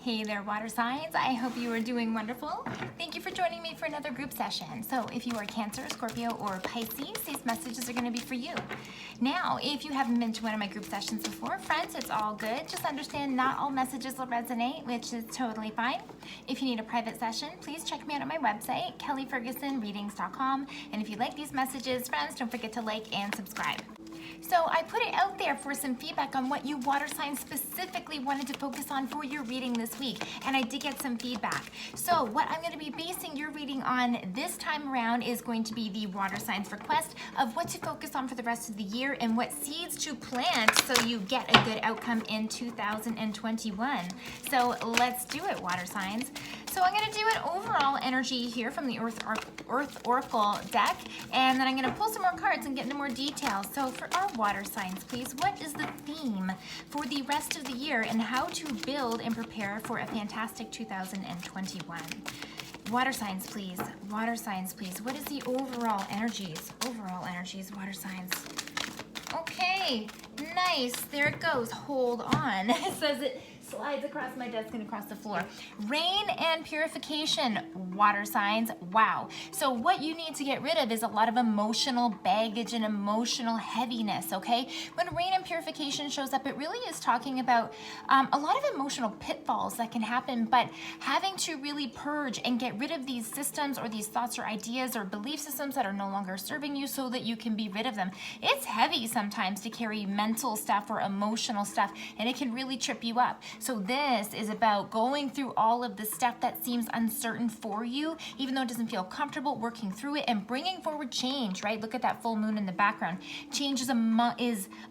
Hey there, water signs. I hope you are doing wonderful. Thank you for joining me for another group session. So if you are Cancer, Scorpio, or Pisces, these messages are going to be for you. Now, if you haven't been to one of my group sessions before, friends, it's all good. Just understand not all messages will resonate, which is totally fine. If you need a private session, please check me out on my website, kellyfergusonreadings.com. And if you like these messages, friends, don't forget to like and subscribe. So I put it out there for some feedback on what you water signs specifically wanted to focus on for your reading this week, and I did get some feedback. So what I'm going to be basing your reading on this time around is going to be the water signs request of what to focus on for the rest of the year and what seeds to plant so you get a good outcome in 2021. So let's do it, water signs. So I'm going to do an overall energy here from the Earth Oracle deck, and then I'm going to pull some more cards and get into more detail. So for our water signs, please, what is the theme for the rest of the year and how to build and prepare for a fantastic 2021? Water signs, please. Water signs, please. What is the overall energies? Overall energies, water signs. Okay, nice. There it goes. Hold on. It says it slides across my desk and across the floor. Rain and purification, water signs. Wow. So what you need to get rid of is a lot of emotional baggage and emotional heaviness, okay? When rain and purification shows up, it really is talking about a lot of emotional pitfalls that can happen, but having to really purge and get rid of these systems or these thoughts or ideas or belief systems that are no longer serving you so that you can be rid of them. It's heavy sometimes to carry mental stuff or emotional stuff, and it can really trip you up. So this is about going through all of the stuff that seems uncertain for you, even though it doesn't feel comfortable, working through it and bringing forward change, right? Look at that full moon in the background. Change is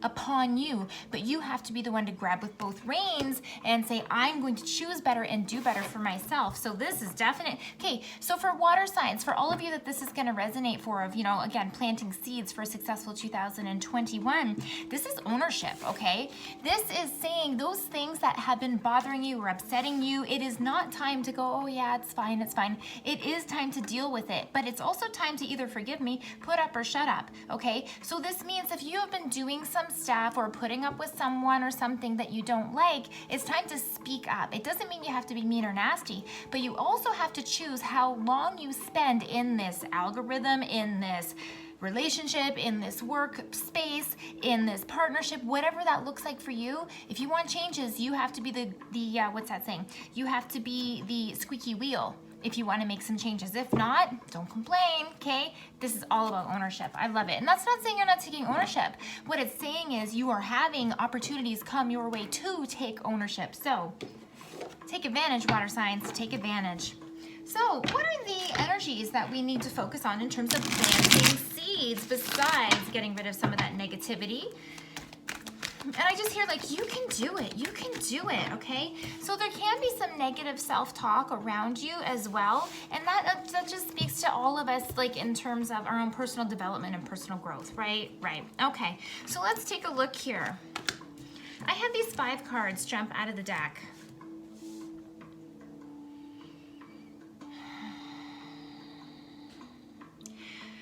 upon you, but you have to be the one to grab with both reins and say, I'm going to choose better and do better for myself. So this is definite. Okay, so for water signs, for all of you that this is going to resonate for, of, again, planting seeds for a successful 2021, this is ownership, okay? This is saying those things that have been bothering you or upsetting you, it is not time to go, oh yeah, it's fine, it's fine. It is time to deal with it, but it's also time to either forgive me, put up, or shut up, okay? So this means if you have been doing some stuff or putting up with someone or something that you don't like, it's time to speak up. It doesn't mean you have to be mean or nasty, but you also have to choose how long you spend in this algorithm, in this relationship, in this work space, in this partnership, whatever that looks like for you. If you want changes, you have to be the what's that saying? You have to be the squeaky wheel if you want to make some changes. If not, don't complain, okay? This is all about ownership. I love it. And that's not saying you're not taking ownership. What it's saying is you are having opportunities come your way to take ownership. So take advantage, water signs, take advantage. So what are the energies that we need to focus on in terms of planting seeds besides getting rid of some of that negativity? And I just hear like, you can do it. You can do it, okay? So there can be some negative self-talk around you as well. And that just speaks to all of us, like in terms of our own personal development and personal growth, right? Right. Okay. So let's take a look here. I had these 5 cards jump out of the deck.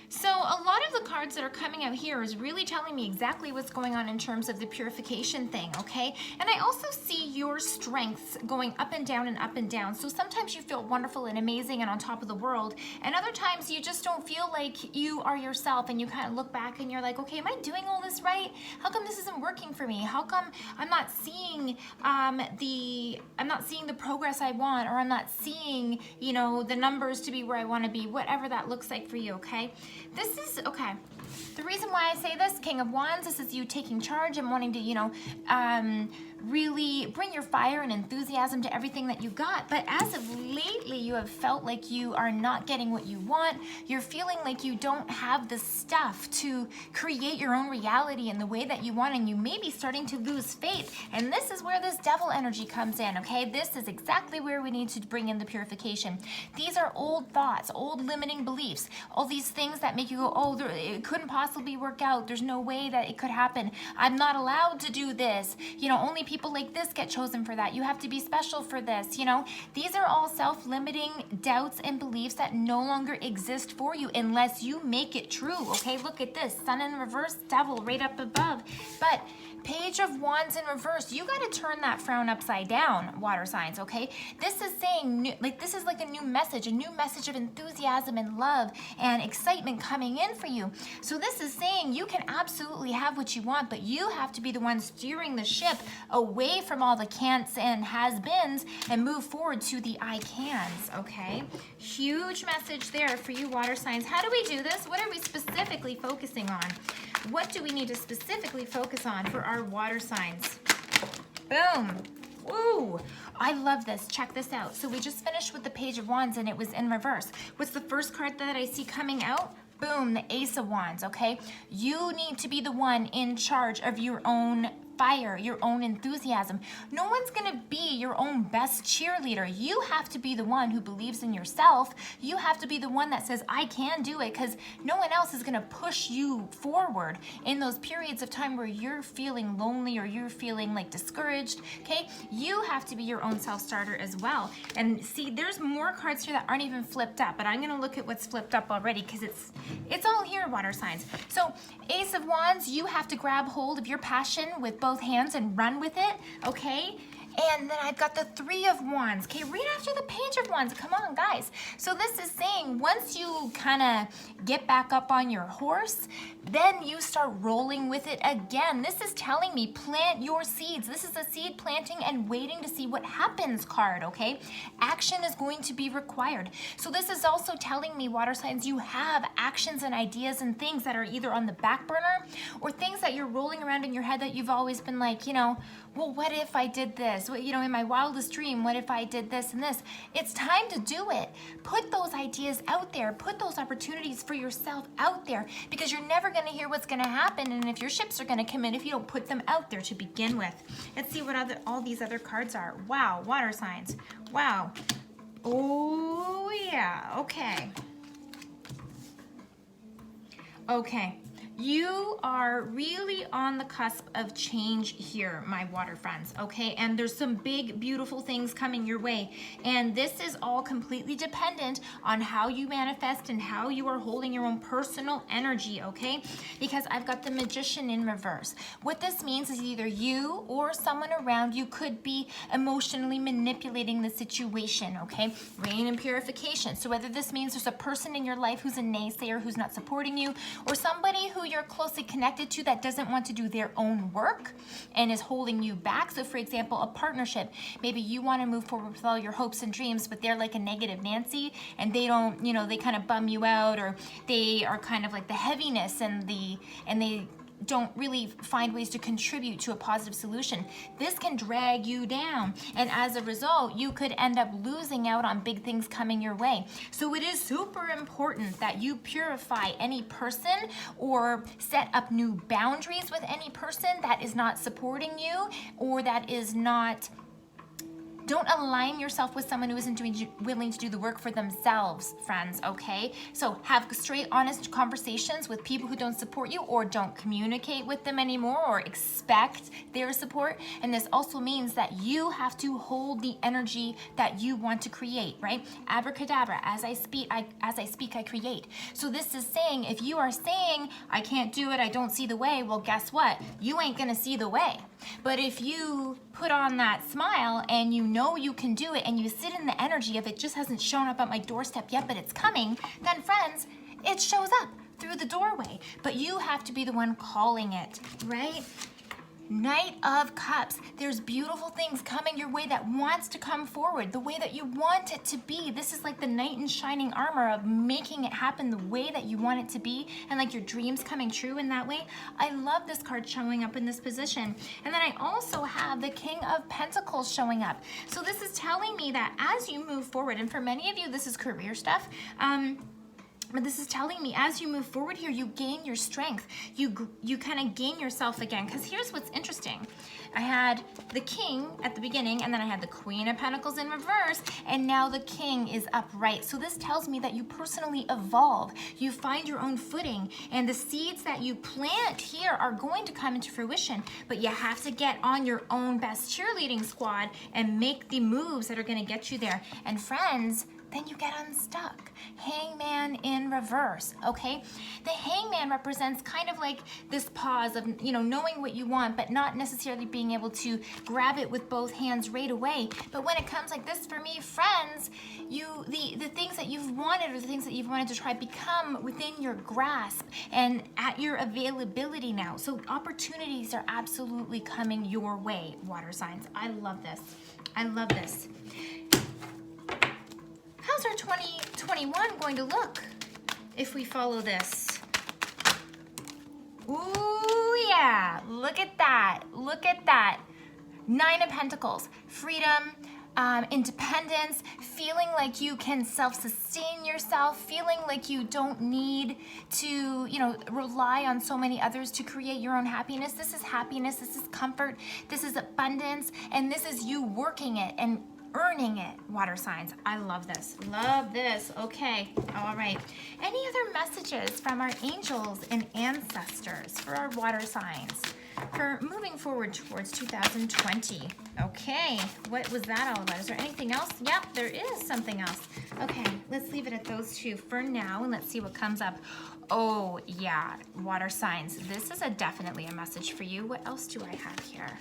So a lot of the cards that are coming out here is really telling me exactly what's going on in terms of the purification thing, okay? And I also see your strengths going up and down and up and down. So sometimes you feel wonderful and amazing and on top of the world, and other times you just don't feel like you are yourself, and you kind of look back and you're like, okay, am I doing all this right? How come this isn't working for me? How come I'm not seeing the progress I want, or I'm not seeing, the numbers to be where I want to be, whatever that looks like for you, okay? This is, okay, the reason why I say this, King of Wands, this is you taking charge and wanting to, really bring your fire and enthusiasm to everything that you got. But as of lately, you have felt like you are not getting what you want. You're feeling like you don't have the stuff to create your own reality in the way that you want, and you may be starting to lose faith. And this is where this devil energy comes in, okay? This is exactly where we need to bring in the purification. These are old thoughts, old limiting beliefs, all these things that make you go, oh, it couldn't possibly work out. There's no way that it could happen. I'm not allowed to do this. Only people people like this get chosen for that. You have to be special for this, you know. These are all self-limiting doubts and beliefs that no longer exist for you unless you make it true, okay? Look at this, Sun in reverse, Devil right up above. But Page of Wands in reverse, you got to turn that frown upside down, water signs, okay? This is saying, this is like a new message of enthusiasm and love and excitement coming in for you. So this is saying you can absolutely have what you want, but you have to be the one steering the ship away from all the can'ts and has-beens and move forward to the I cans, okay? Huge message there for you, water signs. How do we do this? What are we specifically focusing on? What do we need to specifically focus on for our water signs? Boom. Woo. I love this. Check this out. So we just finished with the Page of Wands and it was in reverse. What's the first card that I see coming out? Boom, the Ace of Wands, okay? You need to be the one in charge of your own fire, your own enthusiasm. No one's gonna be your own best cheerleader. You have to be the one who believes in yourself. You have to be the one that says, I can do it, because no one else is gonna push you forward in those periods of time where you're feeling lonely or you're feeling like discouraged, okay? You have to be your own self-starter as well. And see, there's more cards here that aren't even flipped up, but I'm gonna look at what's flipped up already because it's all here, water signs. So Ace of Wands, you have to grab hold of your passion with both hands and run with it, okay? And then I've got the Three of Wands. Okay, right after the Page of Wands. Come on, guys. So this is saying once you kind of get back up on your horse, then you start rolling with it again. This is telling me plant your seeds. This is a seed planting and waiting to see what happens card, okay? Action is going to be required. So this is also telling me, water signs, you have actions and ideas and things that are either on the back burner or things that you're rolling around in your head that you've always been like, you know, well, what if I did this? Well, you know, in my wildest dream, what if I did this and this? It's time to do it. Put those ideas out there. Put those opportunities for yourself out there, because you're never going to hear what's going to happen, and if your ships are going to come in if you don't put them out there to begin with. Let's see what all these other cards are. Wow, water signs. Wow. Oh, yeah. Okay. Okay. You are really on the cusp of change here, my water friends, okay? And there's some big, beautiful things coming your way. And this is all completely dependent on how you manifest and how you are holding your own personal energy, okay? Because I've got the Magician in reverse. What this means is either you or someone around you could be emotionally manipulating the situation, okay? Rain and purification. So whether this means there's a person in your life who's a naysayer, who's not supporting you, or somebody who you're closely connected to that doesn't want to do their own work and is holding you back. So for example, a partnership, maybe you want to move forward with all your hopes and dreams, but they're like a negative Nancy and they don't, you know, they kind of bum you out, or they are kind of like the heaviness and they don't really find ways to contribute to a positive solution. This can drag you down, and as a result, you could end up losing out on big things coming your way. So it is super important that you purify any person or set up new boundaries with any person that is not supporting you or that is not. Don't align yourself with someone who isn't willing to do the work for themselves, friends, okay? So have straight, honest conversations with people who don't support you or don't communicate with them anymore or expect their support. And this also means that you have to hold the energy that you want to create, right? Abracadabra, as I speak, I create. So this is saying, if you are saying, I can't do it, I don't see the way, well, guess what? You ain't gonna see the way. But if you put on that smile and you know you can do it and you sit in the energy of it just hasn't shown up at my doorstep yet, but it's coming, then friends, it shows up through the doorway. But you have to be the one calling it, right? Knight of Cups. There's beautiful things coming your way that wants to come forward the way that you want it to be. This is like the knight in shining armor of making it happen the way that you want it to be, and like your dreams coming true in that way. I love this card showing up in this position. And then I also have the King of Pentacles showing up. So this is telling me that as you move forward, and for many of you this is career stuff, But this is telling me as you move forward here, you gain your strength. You kind of gain yourself again. Because here's what's interesting. I had the King at the beginning, and then I had the Queen of Pentacles in reverse, and now the King is upright. So this tells me that you personally evolve. You find your own footing, and the seeds that you plant here are going to come into fruition. But you have to get on your own best cheerleading squad and make the moves that are going to get you there. And friends, then you get unstuck. Hangman in reverse, okay? The Hangman represents kind of like this pause of, you know, knowing what you want, but not necessarily being able to grab it with both hands right away. But when it comes like this, for me, friends, the things that you've wanted or the things that you've wanted to try become within your grasp and at your availability now. So opportunities are absolutely coming your way, water signs. I love this. I love this. How's our 2021 going to look if we follow this? Ooh, yeah, look at that, look at that. 9 of Pentacles, freedom, independence, feeling like you can self-sustain yourself, feeling like you don't need to, you know, rely on so many others to create your own happiness. This is happiness, this is comfort, this is abundance, and this is you working it and earning it, water signs. I love this. Love this. Okay. All right. Any other messages from our angels and ancestors for our water signs for moving forward towards 2020? Okay. What was that all about? Is there anything else? Yep, there is something else. Okay. Let's leave it at those two for now, and let's see what comes up. Oh, yeah. Water signs. This is definitely a message for you. What else do I have here?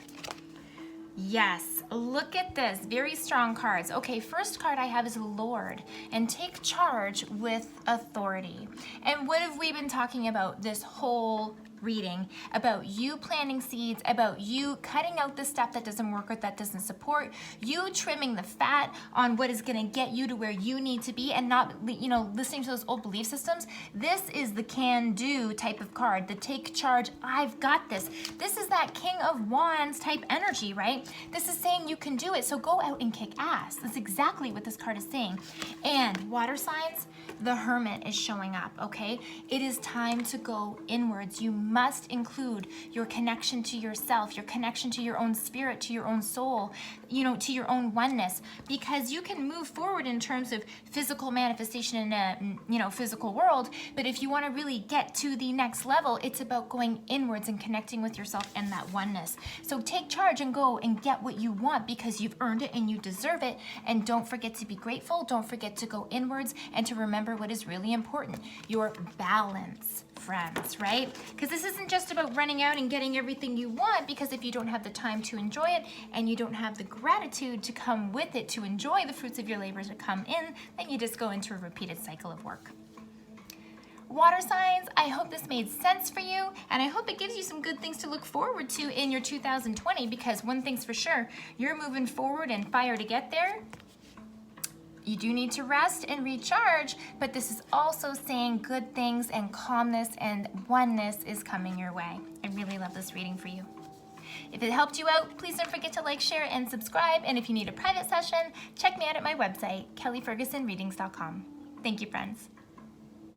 Yes, look at this, very strong cards. Okay, first card I have is Lord, and take charge with authority. And what have we been talking about this whole reading? About you planting seeds, about you cutting out the stuff that doesn't work or that doesn't support, you trimming the fat on what is going to get you to where you need to be, and not, you know, listening to those old belief systems. This is the can-do type of card, the take charge, I've got this. This is that King of Wands type energy, right? This is saying you can do it, so go out and kick ass. That's exactly what this card is saying. And water signs, the Hermit is showing up, okay? It is time to go inwards. You must include your connection to yourself, your connection to your own spirit, to your own soul, you know, to your own oneness, because you can move forward in terms of physical manifestation in a, you know, physical world, but if you want to really get to the next level, it's about going inwards and connecting with yourself and that oneness. So take charge and go and get what you want, because you've earned it and you deserve it. And don't forget to be grateful. Don't forget to go inwards and to remember what is really important, your balance, friends, right? Because this isn't just about running out and getting everything you want, because if you don't have the time to enjoy it and you don't have the gratitude to come with it to enjoy the fruits of your labors that come in, then you just go into a repeated cycle of work. Water signs, I hope this made sense for you, and I hope it gives you some good things to look forward to in your 2020, because one thing's for sure, you're moving forward and fire to get there. You do need to rest and recharge, but this is also saying good things and calmness and oneness is coming your way. I really love this reading for you. If it helped you out, please don't forget to like, share, and subscribe. And if you need a private session, check me out at my website, kellyfergusonreadings.com. Thank you, friends.